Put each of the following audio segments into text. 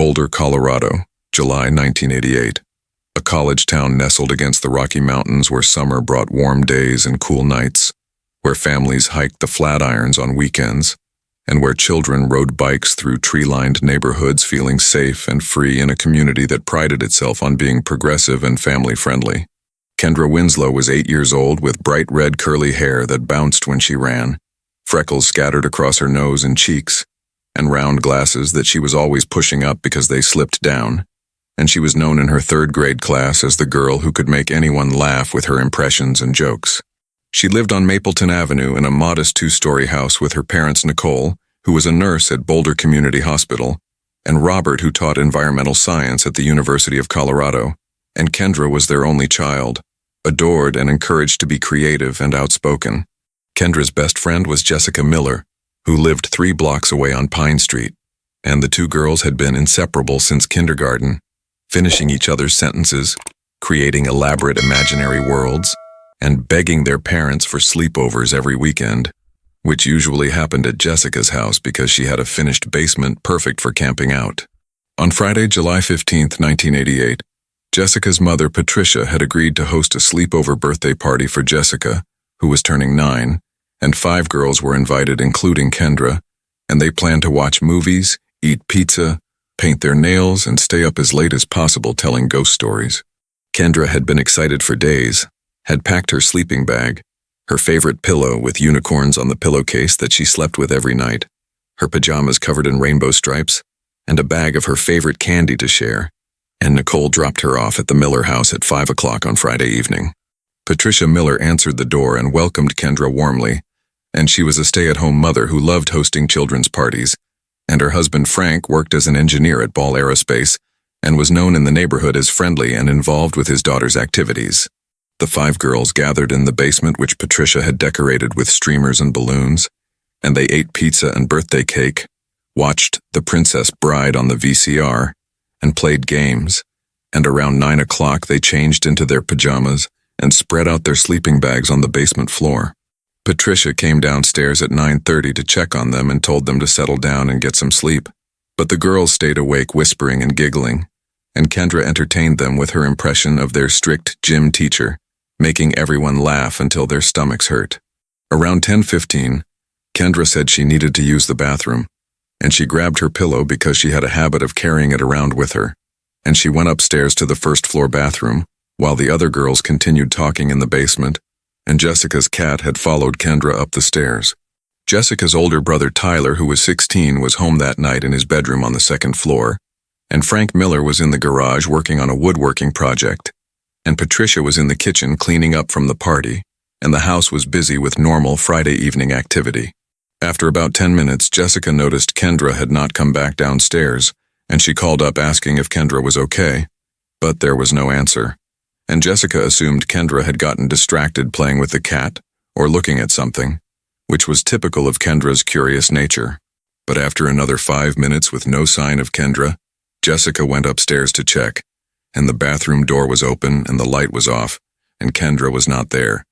Boulder, Colorado, July 1988. A college town nestled against the Rocky Mountains where summer brought warm days and cool nights, where families hiked the Flatirons on weekends, and where children rode bikes through tree-lined neighborhoods feeling safe and free in a community that prided itself on being progressive and family-friendly. Kendra Winslow was 8 years old with bright red curly hair that bounced when she ran, freckles scattered across her nose and cheeks, and round glasses that she was always pushing up because they slipped down, and she was known in her third-grade class as the girl who could make anyone laugh with her impressions and jokes. She lived on Mapleton Avenue in a modest 2-story house with her parents Nicole, who was a nurse at Boulder Community Hospital, and Robert, who taught environmental science at the University of Colorado, and Kendra was their only child, adored and encouraged to be creative and outspoken. Kendra's best friend was Jessica Miller, who lived 3 blocks away on Pine Street, and the two girls had been inseparable since kindergarten, finishing each other's sentences, creating elaborate imaginary worlds, and begging their parents for sleepovers every weekend, which usually happened at Jessica's house because she had a finished basement perfect for camping out. On Friday, July 15, 1988, Jessica's mother, Patricia, had agreed to host a sleepover birthday party for Jessica, who was turning 9, and 5 girls were invited, including Kendra, and they planned to watch movies, eat pizza, paint their nails, and stay up as late as possible telling ghost stories. Kendra had been excited for days, had packed her sleeping bag, her favorite pillow with unicorns on the pillowcase that she slept with every night, her pajamas covered in rainbow stripes, and a bag of her favorite candy to share, and Nicole dropped her off at the Miller house at 5 o'clock on Friday evening. Patricia Miller answered the door and welcomed Kendra warmly, and she was a stay-at-home mother who loved hosting children's parties, and her husband Frank worked as an engineer at Ball Aerospace and was known in the neighborhood as friendly and involved with his daughter's activities. The 5 girls gathered in the basement, which Patricia had decorated with streamers and balloons, and they ate pizza and birthday cake, watched The Princess Bride on the VCR, and played games, and around 9 o'clock they changed into their pajamas and spread out their sleeping bags on the basement floor. Patricia came downstairs at 9:30 to check on them and told them to settle down and get some sleep, but the girls stayed awake whispering and giggling, and Kendra entertained them with her impression of their strict gym teacher, making everyone laugh until their stomachs hurt. Around 10:15, Kendra said she needed to use the bathroom, and she grabbed her pillow because she had a habit of carrying it around with her, and she went upstairs to the first-floor bathroom, while the other girls continued talking in the basement, and Jessica's cat had followed Kendra up the stairs. Jessica's older brother Tyler, who was 16, was home that night in his bedroom on the 2nd floor, and Frank Miller was in the garage working on a woodworking project, and Patricia was in the kitchen cleaning up from the party, and the house was busy with normal Friday evening activity. After about 10 minutes, Jessica noticed Kendra had not come back downstairs, and she called up asking if Kendra was okay, but there was no answer, and Jessica assumed Kendra had gotten distracted playing with the cat or looking at something, which was typical of Kendra's curious nature. But after another 5 minutes with no sign of Kendra, Jessica went upstairs to check, and the bathroom door was open and the light was off, and Kendra was not there,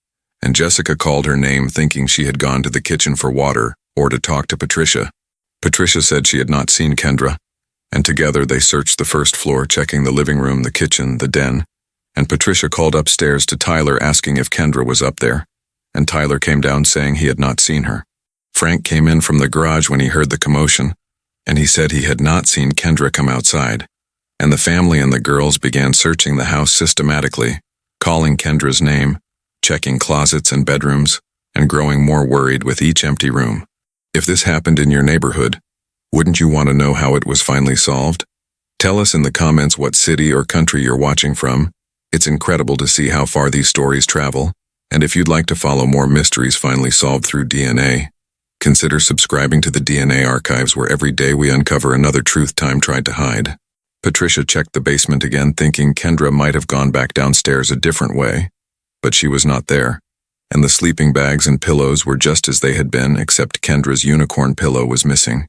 and Jessica called her name thinking she had gone to the kitchen for water or to talk to Patricia. Patricia said she had not seen Kendra, and together they searched the first floor, checking the living room, the kitchen, the den, and Patricia called upstairs to Tyler asking if Kendra was up there, and Tyler came down saying he had not seen her. Frank came in from the garage when he heard the commotion, and he said he had not seen Kendra come outside, and the family and the girls began searching the house systematically, calling Kendra's name, checking closets and bedrooms, and growing more worried with each empty room. If this happened in your neighborhood, wouldn't you want to know how it was finally solved? Tell us in the comments what city or country you're watching from. It's incredible to see how far these stories travel, and if you'd like to follow more mysteries finally solved through DNA, consider subscribing to the DNA archives, where every day we uncover another truth time tried to hide. Patricia checked the basement again, thinking Kendra might have gone back downstairs a different way, but she was not there, and the sleeping bags and pillows were just as they had been, except Kendra's unicorn pillow was missing,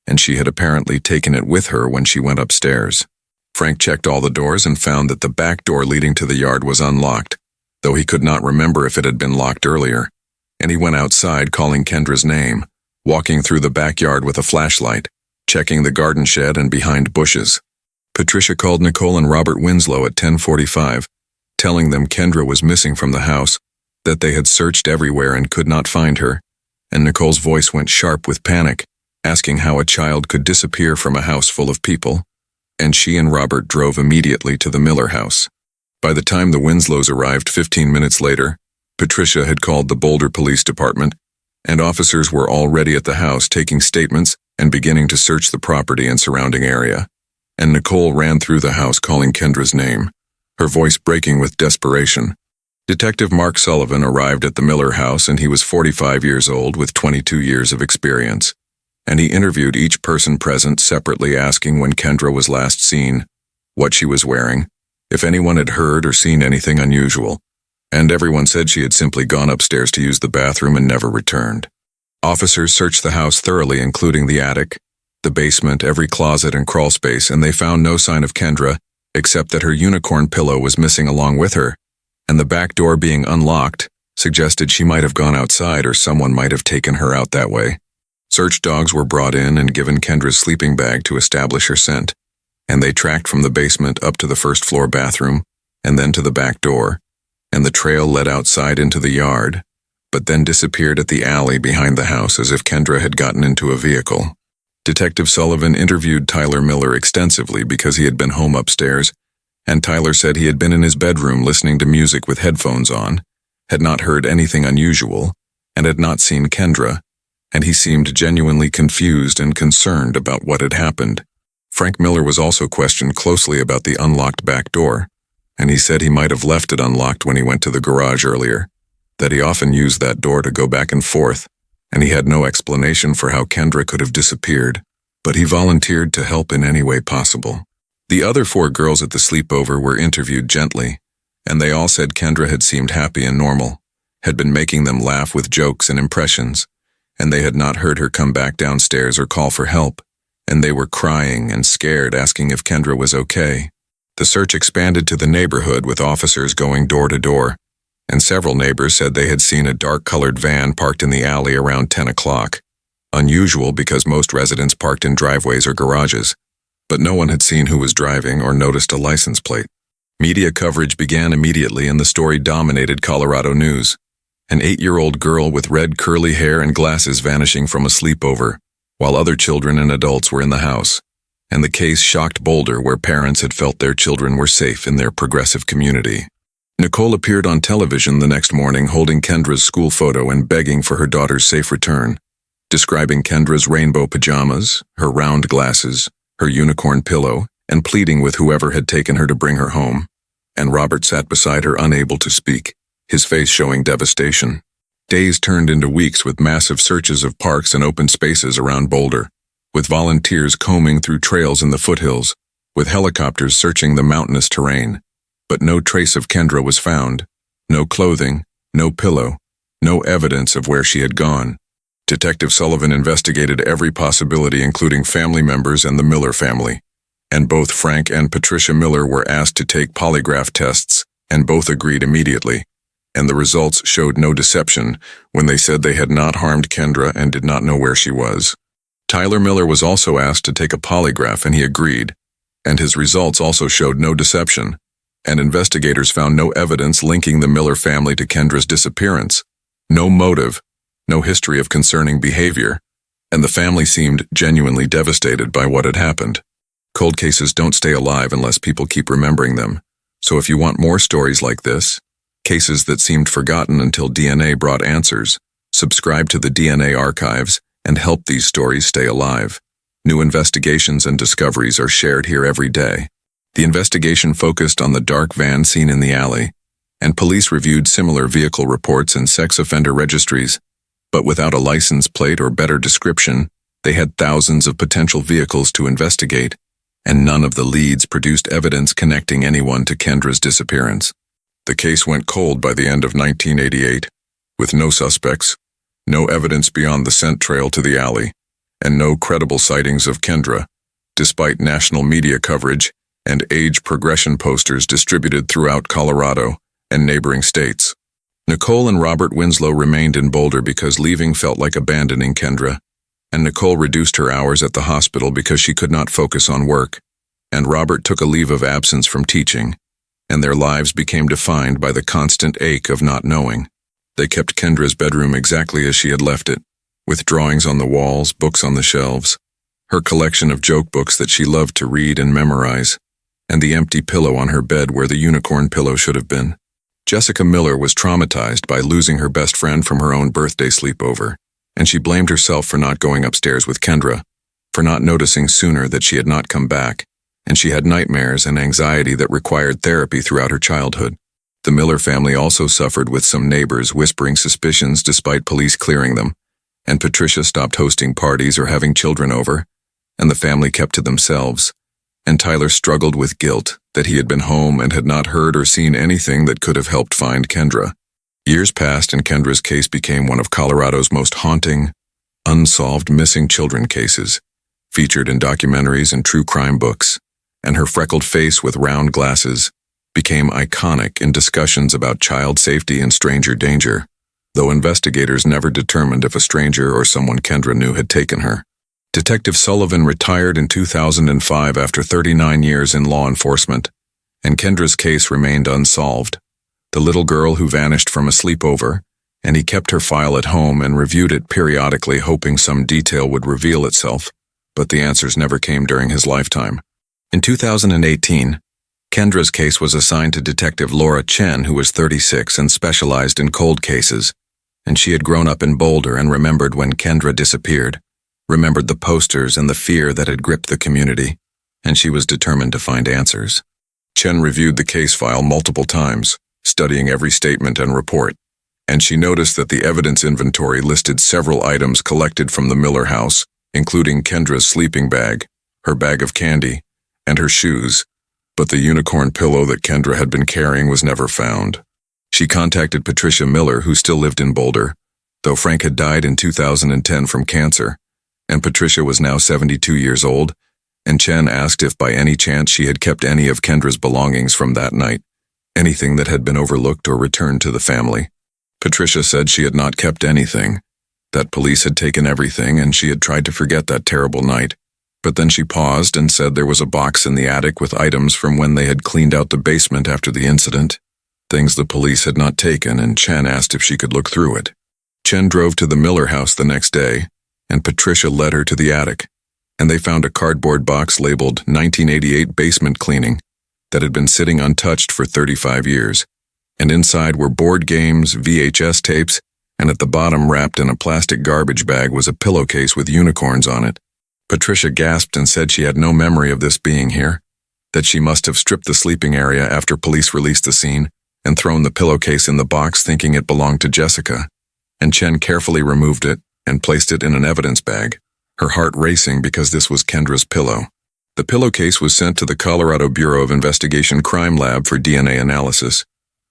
and she had apparently taken it with her when she went upstairs. Frank checked all the doors and found that the back door leading to the yard was unlocked, though he could not remember if it had been locked earlier, and he went outside calling Kendra's name, walking through the backyard with a flashlight, checking the garden shed and behind bushes, Patricia called Nicole and Robert Winslow at 10:45, telling them Kendra was missing from the house, that they had searched everywhere and could not find her, and Nicole's voice went sharp with panic, asking how a child could disappear from a house full of people, and she and Robert drove immediately to the Miller house. By the time the Winslows arrived 15 minutes later, Patricia had called the Boulder Police Department, and officers were already at the house taking statements and beginning to search the property and surrounding area. And Nicole ran through the house calling Kendra's name, her voice breaking with desperation. Detective Mark Sullivan arrived at the Miller house, and he was 45 years old with 22 years of experience. And he interviewed each person present separately, asking when Kendra was last seen, what she was wearing, if anyone had heard or seen anything unusual. And everyone said she had simply gone upstairs to use the bathroom and never returned. Officers searched the house thoroughly, including the attic, the basement, every closet and crawl space, and they found no sign of Kendra, except that her unicorn pillow was missing along with her, and the back door being unlocked suggested she might have gone outside or someone might have taken her out that way. Search dogs were brought in and given Kendra's sleeping bag to establish her scent, and they tracked from the basement up to the first-floor bathroom, and then to the back door, and the trail led outside into the yard, but then disappeared at the alley behind the house as if Kendra had gotten into a vehicle. Detective Sullivan interviewed Tyler Miller extensively because he had been home upstairs, and Tyler said he had been in his bedroom listening to music with headphones on, had not heard anything unusual, and had not seen Kendra, and he seemed genuinely confused and concerned about what had happened. Frank Miller was also questioned closely about the unlocked back door, and he said he might have left it unlocked when he went to the garage earlier, that he often used that door to go back and forth, and he had no explanation for how Kendra could have disappeared, but he volunteered to help in any way possible. The other 4 girls at the sleepover were interviewed gently, and they all said Kendra had seemed happy and normal, had been making them laugh with jokes and impressions, and they had not heard her come back downstairs or call for help, and they were crying and scared, asking if Kendra was okay. The search expanded to the neighborhood with officers going door to door, and several neighbors said they had seen a dark-colored van parked in the alley around 10 o'clock, unusual because most residents parked in driveways or garages, but no one had seen who was driving or noticed a license plate. Media coverage began immediately, and the story dominated Colorado news. An 8-year-old girl with red curly hair and glasses vanishing from a sleepover, while other children and adults were in the house. And the case shocked Boulder, where parents had felt their children were safe in their progressive community. Nicole appeared on television the next morning holding Kendra's school photo and begging for her daughter's safe return, describing Kendra's rainbow pajamas, her round glasses, her unicorn pillow, and pleading with whoever had taken her to bring her home. And Robert sat beside her, unable to speak, his face showing devastation. Days turned into weeks with massive searches of parks and open spaces around Boulder, with volunteers combing through trails in the foothills, with helicopters searching the mountainous terrain. But no trace of Kendra was found, no clothing, no pillow, no evidence of where she had gone. Detective Sullivan investigated every possibility, including family members and the Miller family, and both Frank and Patricia Miller were asked to take polygraph tests, and both agreed immediately, and the results showed no deception when they said they had not harmed Kendra and did not know where she was. Tyler Miller was also asked to take a polygraph, and he agreed, and his results also showed no deception, and investigators found no evidence linking the Miller family to Kendra's disappearance, no motive, no history of concerning behavior, and the family seemed genuinely devastated by what had happened. Cold cases don't stay alive unless people keep remembering them, so if you want more stories like this, cases that seemed forgotten until DNA brought answers, subscribe to the DNA archives and help these stories stay alive. New investigations and discoveries are shared here every day. The investigation focused on the dark van seen in the alley, and police reviewed similar vehicle reports and sex offender registries, but without a license plate or better description, they had thousands of potential vehicles to investigate, and none of the leads produced evidence connecting anyone to Kendra's disappearance. The case went cold by the end of 1988, with no suspects, no evidence beyond the scent trail to the alley, and no credible sightings of Kendra, despite national media coverage and age progression posters distributed throughout Colorado and neighboring states. Nicole and Robert Winslow remained in Boulder because leaving felt like abandoning Kendra, and Nicole reduced her hours at the hospital because she could not focus on work. and Robert took a leave of absence from teaching, and their lives became defined by the constant ache of not knowing. They kept Kendra's bedroom exactly as she had left it, with drawings on the walls, books on the shelves, her collection of joke books that she loved to read and memorize, and the empty pillow on her bed where the unicorn pillow should have been. Jessica Miller was traumatized by losing her best friend from her own birthday sleepover, and she blamed herself for not going upstairs with Kendra, for not noticing sooner that she had not come back, and she had nightmares and anxiety that required therapy throughout her childhood. The Miller family also suffered with some neighbors whispering suspicions despite police clearing them, and Patricia stopped hosting parties or having children over, and the family kept to themselves, and Tyler struggled with guilt that he had been home and had not heard or seen anything that could have helped find Kendra. Years passed and Kendra's case became one of Colorado's most haunting, unsolved missing children cases, featured in documentaries and true crime books, and her freckled face with round glasses became iconic in discussions about child safety and stranger danger, though investigators never determined if a stranger or someone Kendra knew had taken her. Detective Sullivan retired in 2005 after 39 years in law enforcement, and Kendra's case remained unsolved. The little girl who vanished from a sleepover, and he kept her file at home and reviewed it periodically hoping some detail would reveal itself, but the answers never came during his lifetime. In 2018, Kendra's case was assigned to Detective Laura Chen, who was 36 and specialized in cold cases, and she had grown up in Boulder and remembered when Kendra disappeared, remembered the posters and the fear that had gripped the community, and she was determined to find answers. Chen reviewed the case file multiple times, studying every statement and report, and she noticed that the evidence inventory listed several items collected from the Miller house, including Kendra's sleeping bag, her bag of candy, and her shoes, but the unicorn pillow that Kendra had been carrying was never found. She contacted Patricia Miller, who still lived in Boulder, though Frank had died in 2010 from cancer, and Patricia was now 72 years old, and Chen asked if by any chance she had kept any of Kendra's belongings from that night, anything that had been overlooked or returned to the family. Patricia said she had not kept anything, that police had taken everything and she had tried to forget that terrible night. But then she paused and said there was a box in the attic with items from when they had cleaned out the basement after the incident, things the police had not taken, and Chen asked if she could look through it. Chen drove to the Miller house the next day, and Patricia led her to the attic, and they found a cardboard box labeled 1988 basement cleaning that had been sitting untouched for 35 years, and inside were board games, VHS tapes, and at the bottom, wrapped in a plastic garbage bag, was a pillowcase with unicorns on it. Patricia gasped and said she had no memory of this being here, that she must have stripped the sleeping area after police released the scene and thrown the pillowcase in the box thinking it belonged to Jessica, and Chen carefully removed it and placed it in an evidence bag, her heart racing because this was Kendra's pillow. The pillowcase was sent to the Colorado Bureau of Investigation Crime Lab for DNA analysis,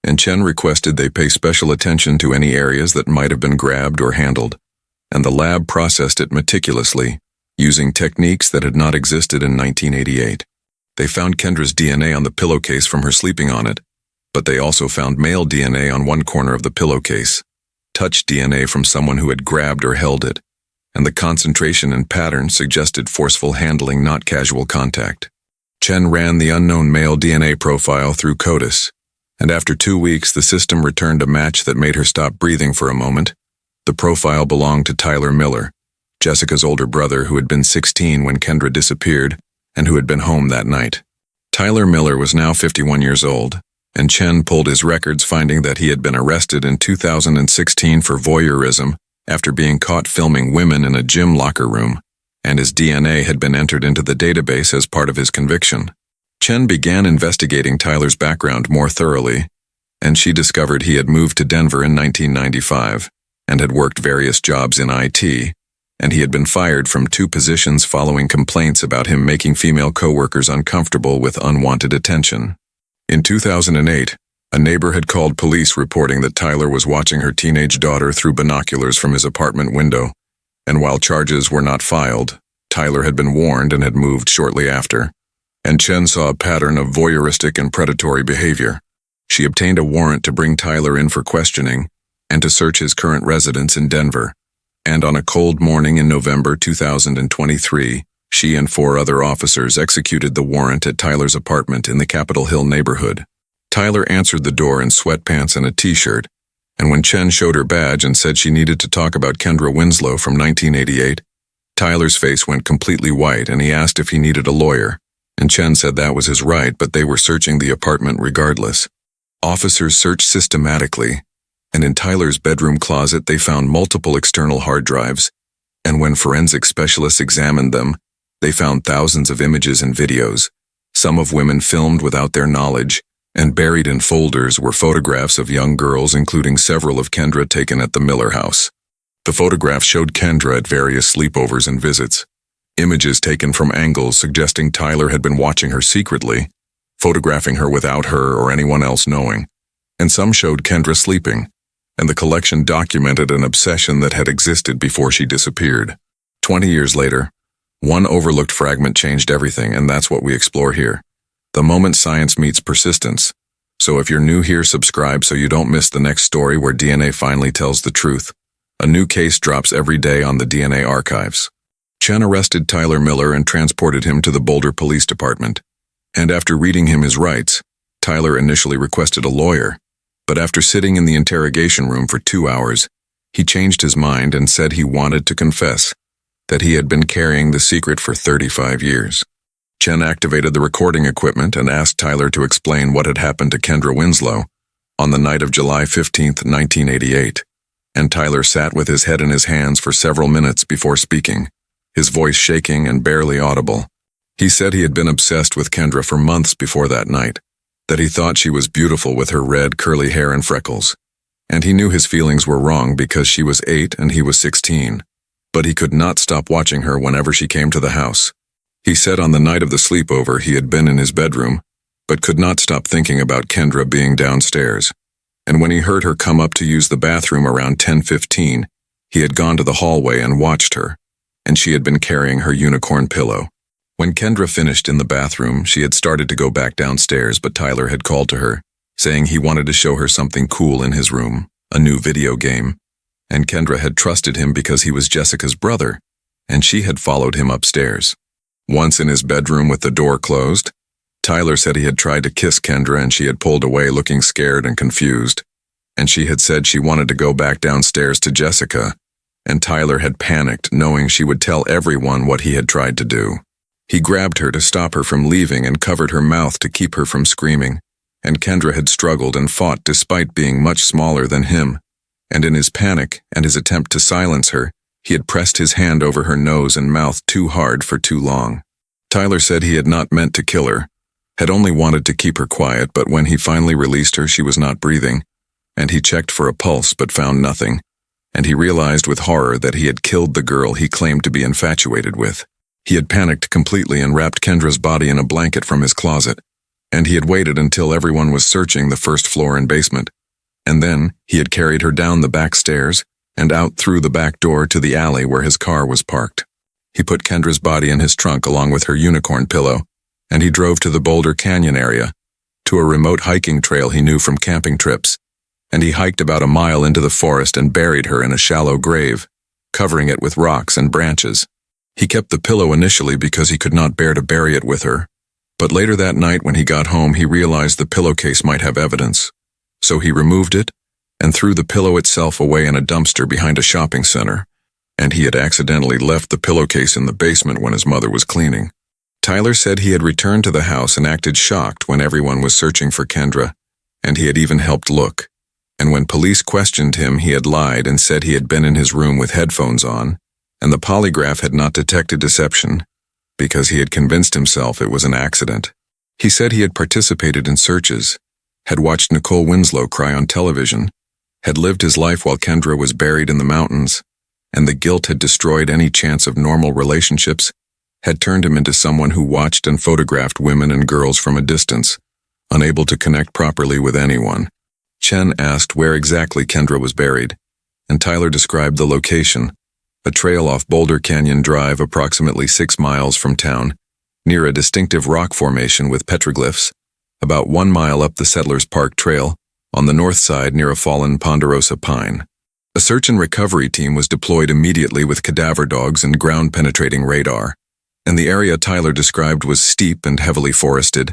and Chen requested they pay special attention to any areas that might have been grabbed or handled, and the lab processed it meticulously, using techniques that had not existed in 1988. They found Kendra's DNA on the pillowcase from her sleeping on it, but they also found male DNA on one corner of the pillowcase, touch DNA from someone who had grabbed or held it, and the concentration and pattern suggested forceful handling, not casual contact. Chen ran the unknown male DNA profile through CODIS, and after 2 weeks the system returned a match that made her stop breathing for a moment. The profile belonged to Tyler Miller, Jessica's older brother, who had been 16 when Kendra disappeared and who had been home that night. Tyler Miller was now 51 years old, and Chen pulled his records, finding that he had been arrested in 2016 for voyeurism after being caught filming women in a gym locker room, and his DNA had been entered into the database as part of his conviction. Chen began investigating Tyler's background more thoroughly, and she discovered he had moved to Denver in 1995 and had worked various jobs in IT, and he had been fired from 2 positions following complaints about him making female coworkers uncomfortable with unwanted attention. In 2008, a neighbor had called police reporting that Tyler was watching her teenage daughter through binoculars from his apartment window, and while charges were not filed, Tyler had been warned and had moved shortly after, and Chen saw a pattern of voyeuristic and predatory behavior. She obtained a warrant to bring Tyler in for questioning and to search his current residence in Denver. And on a cold morning in November 2023, She and 4 other officers executed the warrant at Tyler's apartment in the Capitol Hill neighborhood. Tyler answered the door in sweatpants and a t-shirt, and when Chen showed her badge and said she needed to talk about Kendra Winslow from 1988, Tyler's face went completely white and he asked if he needed a lawyer, and Chen said that was his right, but they were searching the apartment regardless. Officers searched systematically, and in Tyler's bedroom closet they found multiple external hard drives, and when forensic specialists examined them, they found thousands of images and videos, some of women filmed without their knowledge, and buried in folders were photographs of young girls, including several of Kendra taken at the Miller house. The photographs showed Kendra at various sleepovers and visits, images taken from angles suggesting Tyler had been watching her secretly, photographing her without her or anyone else knowing, and some showed Kendra sleeping, and the collection documented an obsession that had existed before she disappeared. 20 years later, one overlooked fragment changed everything, and that's what we explore here. The moment science meets persistence. So if you're new here, subscribe so you don't miss the next story where DNA finally tells the truth. A new case drops every day on the DNA archives. Chen arrested Tyler Miller and transported him to the Boulder Police Department. And after reading him his rights, Tyler initially requested a lawyer, but after sitting in the interrogation room for 2 hours, he changed his mind and said he wanted to confess that he had been carrying the secret for 35 years. Chen activated the recording equipment and asked Tyler to explain what had happened to Kendra Winslow on the night of July 15, 1988, and Tyler sat with his head in his hands for several minutes before speaking, his voice shaking and barely audible. He said he had been obsessed with Kendra for months before that night, that he thought she was beautiful with her red, curly hair and freckles, and he knew his feelings were wrong because she was 8 and he was 16, but he could not stop watching her whenever she came to the house. He said on the night of the sleepover he had been in his bedroom, but could not stop thinking about Kendra being downstairs, and when he heard her come up to use the bathroom around 10:15, he had gone to the hallway and watched her, and she had been carrying her unicorn pillow. When Kendra finished in the bathroom, she had started to go back downstairs, but Tyler had called to her, saying he wanted to show her something cool in his room, a new video game, and Kendra had trusted him because he was Jessica's brother, and she had followed him upstairs. Once in his bedroom with the door closed, Tyler said he had tried to kiss Kendra and she had pulled away looking scared and confused, and she had said she wanted to go back downstairs to Jessica, and Tyler had panicked knowing she would tell everyone what he had tried to do. He grabbed her to stop her from leaving and covered her mouth to keep her from screaming, and Kendra had struggled and fought despite being much smaller than him, and in his panic and his attempt to silence her, he had pressed his hand over her nose and mouth too hard for too long. Tyler said he had not meant to kill her, had only wanted to keep her quiet, but when he finally released her, she was not breathing, and he checked for a pulse but found nothing, and he realized with horror that he had killed the girl he claimed to be infatuated with. He had panicked completely and wrapped Kendra's body in a blanket from his closet, and he had waited until everyone was searching the first floor and basement, and then he had carried her down the back stairs and out through the back door to the alley where his car was parked. He put Kendra's body in his trunk along with her unicorn pillow, and he drove to the Boulder Canyon area, to a remote hiking trail he knew from camping trips, and he hiked about a mile into the forest and buried her in a shallow grave, covering it with rocks and branches. He kept the pillow initially because he could not bear to bury it with her, but later that night when he got home he realized the pillowcase might have evidence, so he removed it and threw the pillow itself away in a dumpster behind a shopping center, and he had accidentally left the pillowcase in the basement when his mother was cleaning. Tyler said he had returned to the house and acted shocked when everyone was searching for Kendra, and he had even helped look. And when police questioned him, he had lied and said he had been in his room with headphones on, and the polygraph had not detected deception, because he had convinced himself it was an accident. He said he had participated in searches, had watched Nicole Winslow cry on television, had lived his life while Kendra was buried in the mountains, and the guilt had destroyed any chance of normal relationships, had turned him into someone who watched and photographed women and girls from a distance, unable to connect properly with anyone. Chen asked where exactly Kendra was buried, and Tyler described the location, a trail off Boulder Canyon Drive approximately 6 miles from town, near a distinctive rock formation with petroglyphs, about 1 mile up the Settlers Park Trail, on the north side near a fallen ponderosa pine. A search and recovery team was deployed immediately with cadaver dogs and ground-penetrating radar, and the area Tyler described was steep and heavily forested,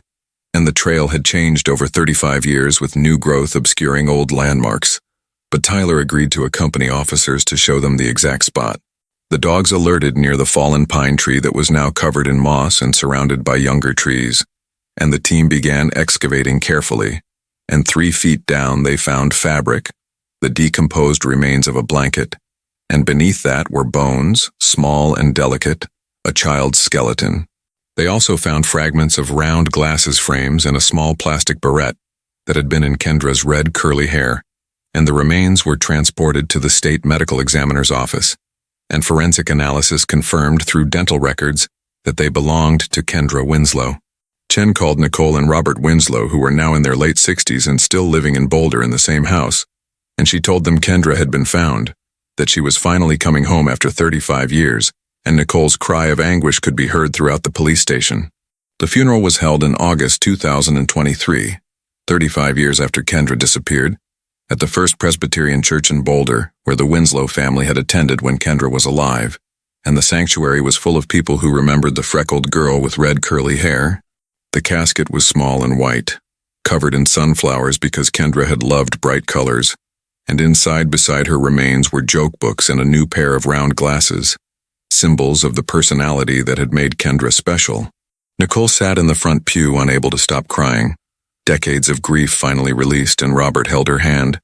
and the trail had changed over 35 years with new growth obscuring old landmarks. But Tyler agreed to accompany officers to show them the exact spot. The dogs alerted near the fallen pine tree that was now covered in moss and surrounded by younger trees, and the team began excavating carefully, and 3 feet down they found fabric, the decomposed remains of a blanket, and beneath that were bones, small and delicate, a child's skeleton. They also found fragments of round glasses frames and a small plastic barrette that had been in Kendra's red curly hair, and the remains were transported to the state medical examiner's office, and forensic analysis confirmed through dental records that they belonged to Kendra Winslow. Chen called Nicole and Robert Winslow, who were now in their late 60s and still living in Boulder in the same house, and she told them Kendra had been found, that she was finally coming home after 35 years, and Nicole's cry of anguish could be heard throughout the police station. The funeral was held in August 2023, 35 years after Kendra disappeared, at the First Presbyterian Church in Boulder, where the Winslow family had attended when Kendra was alive, and the sanctuary was full of people who remembered the freckled girl with red curly hair. The casket was small and white, covered in sunflowers because Kendra had loved bright colors, and inside beside her remains were joke books and a new pair of round glasses, symbols of the personality that had made Kendra special. Nicole sat in the front pew, unable to stop crying. Decades of grief finally released, and Robert held her hand,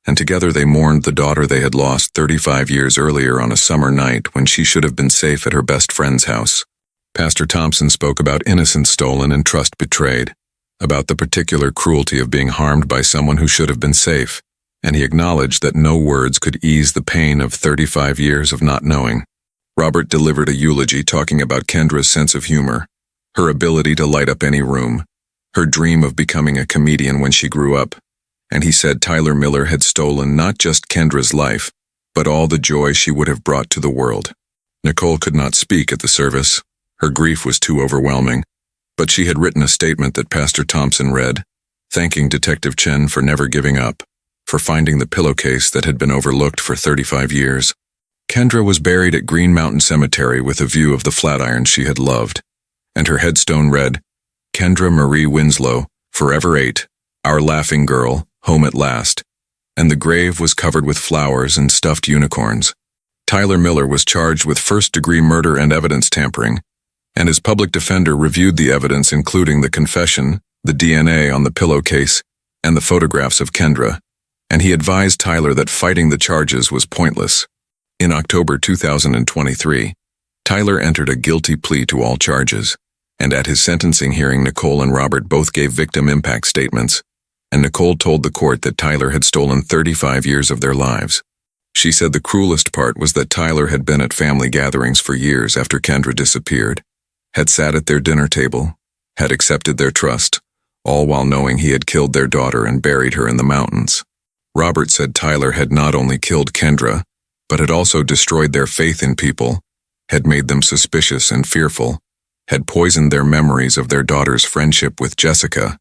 and together they mourned the daughter they had lost 35 years earlier on a summer night when she should have been safe at her best friend's house. Pastor Thompson spoke about innocence stolen and trust betrayed, about the particular cruelty of being harmed by someone who should have been safe, and he acknowledged that no words could ease the pain of 35 years of not knowing. Robert delivered a eulogy talking about Kendra's sense of humor, her ability to light up any room, her dream of becoming a comedian when she grew up, and he said Tyler Miller had stolen not just Kendra's life, but all the joy she would have brought to the world. Nicole could not speak at the service. Her grief was too overwhelming, but she had written a statement that Pastor Thompson read, thanking Detective Chen for never giving up, for finding the pillowcase that had been overlooked for 35 years. Kendra was buried at Green Mountain Cemetery with a view of the Flatirons she had loved, and her headstone read, Kendra Marie Winslow, forever 8, our laughing girl, home at last, and the grave was covered with flowers and stuffed unicorns. Tyler Miller was charged with first-degree murder and evidence tampering, and his public defender reviewed the evidence including the confession, the DNA on the pillowcase, and the photographs of Kendra, and he advised Tyler that fighting the charges was pointless. In October 2023, Tyler entered a guilty plea to all charges, and at his sentencing hearing Nicole and Robert both gave victim impact statements, and Nicole told the court that Tyler had stolen 35 years of their lives. She said the cruelest part was that Tyler had been at family gatherings for years after Kendra disappeared, had sat at their dinner table, had accepted their trust, all while knowing he had killed their daughter and buried her in the mountains. Robert said Tyler had not only killed Kendra, but had also destroyed their faith in people, had made them suspicious and fearful, had poisoned their memories of their daughter's friendship with Jessica,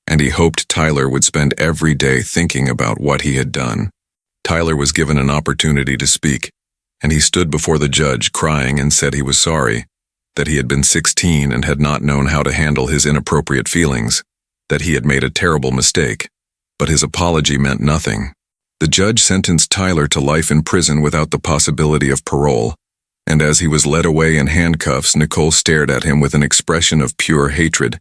and he hoped Tyler would spend every day thinking about what he had done. Tyler was given an opportunity to speak, and he stood before the judge crying and said he was sorry, that he had been 16 and had not known how to handle his inappropriate feelings, that he had made a terrible mistake, but his apology meant nothing. The judge sentenced Tyler to life in prison without the possibility of parole, and as he was led away in handcuffs, Nicole stared at him with an expression of pure hatred,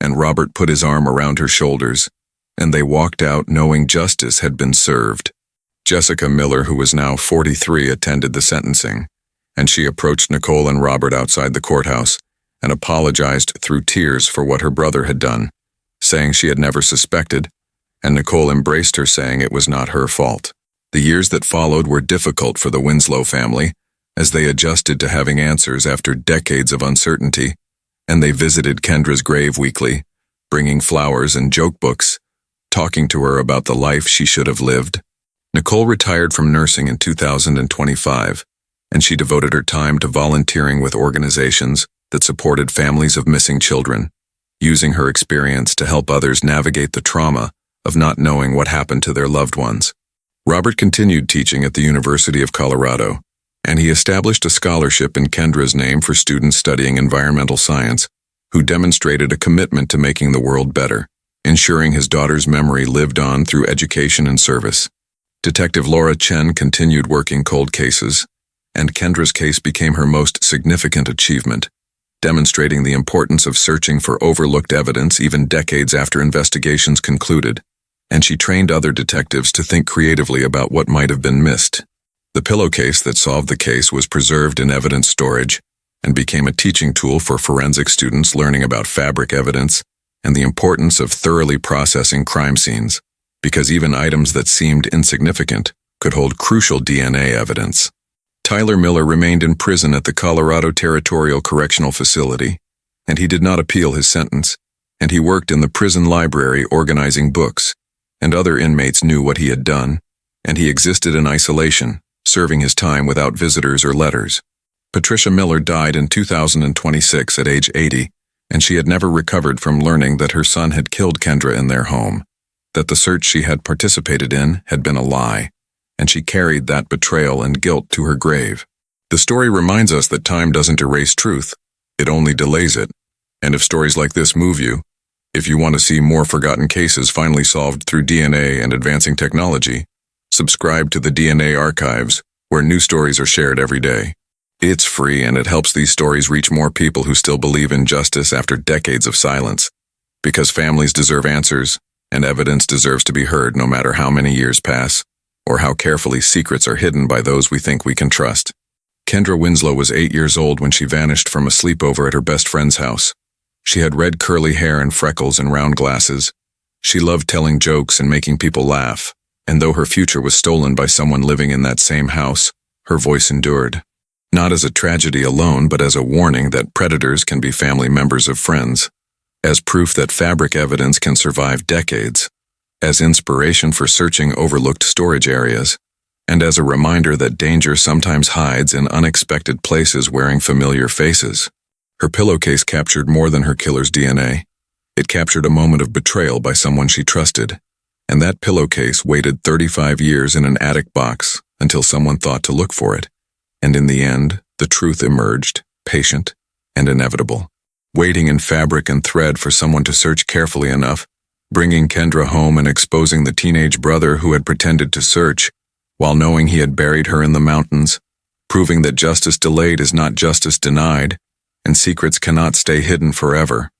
and Robert put his arm around her shoulders, and they walked out knowing justice had been served. Jessica Miller, who was now 43, attended the sentencing, and she approached Nicole and Robert outside the courthouse and apologized through tears for what her brother had done, saying she had never suspected, and Nicole embraced her, saying it was not her fault. The years that followed were difficult for the Winslow family, as they adjusted to having answers after decades of uncertainty, and they visited Kendra's grave weekly, bringing flowers and joke books, talking to her about the life she should have lived. Nicole retired from nursing in 2025, and she devoted her time to volunteering with organizations that supported families of missing children, using her experience to help others navigate the trauma of not knowing what happened to their loved ones. Robert continued teaching at the University of Colorado, and he established a scholarship in Kendra's name for students studying environmental science, who demonstrated a commitment to making the world better, ensuring his daughter's memory lived on through education and service. Detective Laura Chen continued working cold cases, and Kendra's case became her most significant achievement, demonstrating the importance of searching for overlooked evidence even decades after investigations concluded, and she trained other detectives to think creatively about what might have been missed. The pillowcase that solved the case was preserved in evidence storage and became a teaching tool for forensic students learning about fabric evidence and the importance of thoroughly processing crime scenes, because even items that seemed insignificant could hold crucial DNA evidence. Tyler Miller remained in prison at the Colorado Territorial Correctional Facility, and he did not appeal his sentence, and he worked in the prison library organizing books, and other inmates knew what he had done, and he existed in isolation, serving his time without visitors or letters. Patricia Miller died in 2026 at age 80, and she had never recovered from learning that her son had killed Kendra in their home, that the search she had participated in had been a lie, and she carried that betrayal and guilt to her grave. The story reminds us that time doesn't erase truth, it only delays it. And if stories like this move you, if you want to see more forgotten cases finally solved through DNA and advancing technology, subscribe to the DNA Archives, where new stories are shared every day. It's free and it helps these stories reach more people who still believe in justice after decades of silence. Because families deserve answers, and evidence deserves to be heard no matter how many years pass, or how carefully secrets are hidden by those we think we can trust. Kendra Winslow was 8 years old when she vanished from a sleepover at her best friend's house. She had red curly hair and freckles and round glasses. She loved telling jokes and making people laugh, and though her future was stolen by someone living in that same house, her voice endured. Not as a tragedy alone, but as a warning that predators can be family members of friends, as proof that fabric evidence can survive decades, as inspiration for searching overlooked storage areas, and as a reminder that danger sometimes hides in unexpected places wearing familiar faces. Her pillowcase captured more than her killer's DNA. It captured a moment of betrayal by someone she trusted, and that pillowcase waited 35 years in an attic box until someone thought to look for it. And in the end, the truth emerged, patient and inevitable, waiting in fabric and thread for someone to search carefully enough, bringing Kendra home and exposing the teenage brother who had pretended to search, while knowing he had buried her in the mountains, proving that justice delayed is not justice denied, and secrets cannot stay hidden forever.